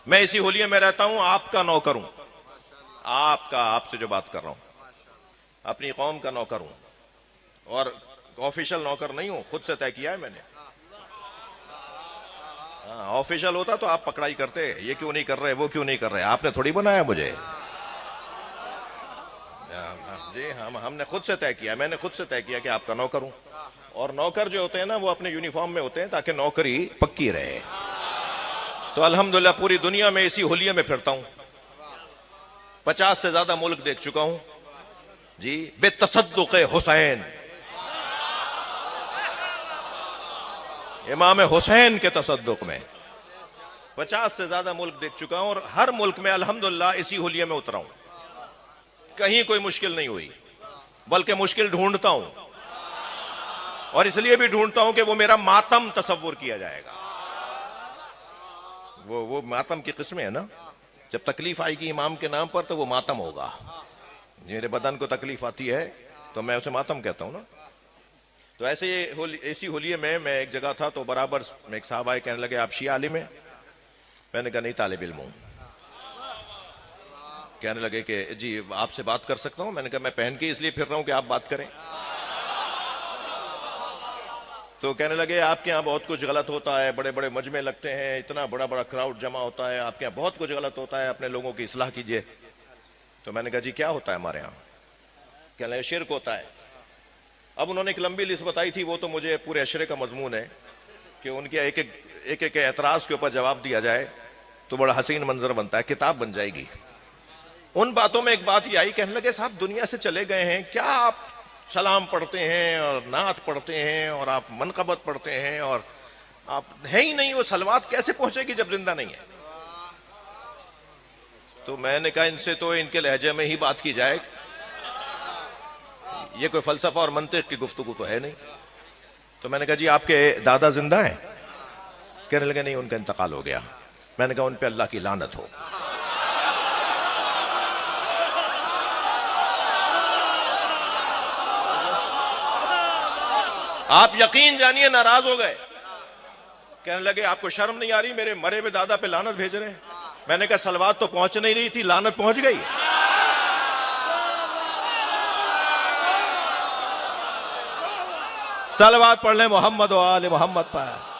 मैं इसी हुलिये में रहता हूं, आपका नौकर हूं, आपसे जो बात कर रहा हूं, अपनी कौम का नौकर हूं, और ऑफिशियल नौकर नहीं हूं, खुद से तय किया है मैंने। ऑफिशियल होता तो आप पकड़ाई करते, ये क्यों नहीं कर रहे, वो क्यों नहीं कर रहे, आपने थोड़ी बनाया मुझे। जी हमने खुद से तय किया, मैंने खुद से तय किया कि आपका नौकर हूं। और नौकर जो होते हैं ना, वो अपने यूनिफॉर्म में होते हैं ताकि नौकरी पक्की रहे। तो अल्हम्दुलिल्लाह पूरी दुनिया में इसी हुलिये में फिरता हूं, 50 से ज्यादा मुल्क देख चुका हूं जी, बेतसद्दुक़ हुसैन, इमाम हुसैन के तसद्दुक़ में 50 से ज्यादा मुल्क देख चुका हूं, और हर मुल्क में अल्हम्दुलिल्लाह इसी हुलिये में उतरा हूं। कहीं कोई मुश्किल नहीं हुई, बल्कि मुश्किल ढूंढता हूं, और इसलिए भी ढूंढता हूं कि वो मेरा मातम तसव्वुर किया जाएगा। वो मातम की किस्में है ना, जब तकलीफ आएगी इमाम के नाम पर तो वो मातम होगा। मेरे बदन को तकलीफ आती है तो मैं उसे मातम कहता हूं ना। तो ऐसी होलिये में मैं एक जगह था, तो बराबर में एक साहब आए, कहने लगे आप शिया आलिम हैं? मैंने कहा नहीं, तालिब इल्म हूं। कहने लगे कि जी आपसे बात कर सकता हूं? मैंने कहा मैं पहन के इसलिए फिर रहा हूं कि आप बात करें। तो कहने लगे आपके यहाँ बहुत कुछ गलत होता है, बड़े बड़े मजमे लगते हैं, इतना बड़ा बड़ा क्राउड जमा होता है, आपके यहाँ बहुत कुछ गलत होता है, अपने लोगों की इस्लाह कीजिए। तो मैंने कहा जी क्या होता है हमारे यहाँ? कहने लगे शिर्क होता है। अब उन्होंने एक लंबी लिस्ट बताई थी, वो तो मुझे पूरे अशरे का मजमून है कि उनके एक एक एतराज के ऊपर जवाब दिया जाए तो बड़ा हसीन मंजर बनता है, किताब बन जाएगी। उन बातों में एक बात ये आई, कहने लगे साहब दुनिया से चले गए हैं, क्या आप सलाम पढ़ते हैं और नात पढ़ते हैं और आप मनकबत पढ़ते हैं, और आप है ही नहीं, वो सलवात कैसे पहुंचेगी जब जिंदा नहीं है? तो मैंने कहा इनसे तो इनके लहजे में ही बात की जाए, ये कोई फलसफा और मंतिक की गुफ्तगू तो है नहीं। तो मैंने कहा जी आपके दादा जिंदा हैं? कहने लगे नहीं, उनका इंतकाल हो गया। मैंने कहा उन पे अल्लाह की लानत हो। आप यकीन जानिए नाराज हो गए। कहने लगे आपको शर्म नहीं आ रही, मेरे मरे हुए दादा पे लानत भेज रहे हैं? मैंने कहा सलवात तो पहुंच नहीं रही थी, लानत पहुंच गई। सलवात पढ़ ले मोहम्मद व आले मोहम्मद पर।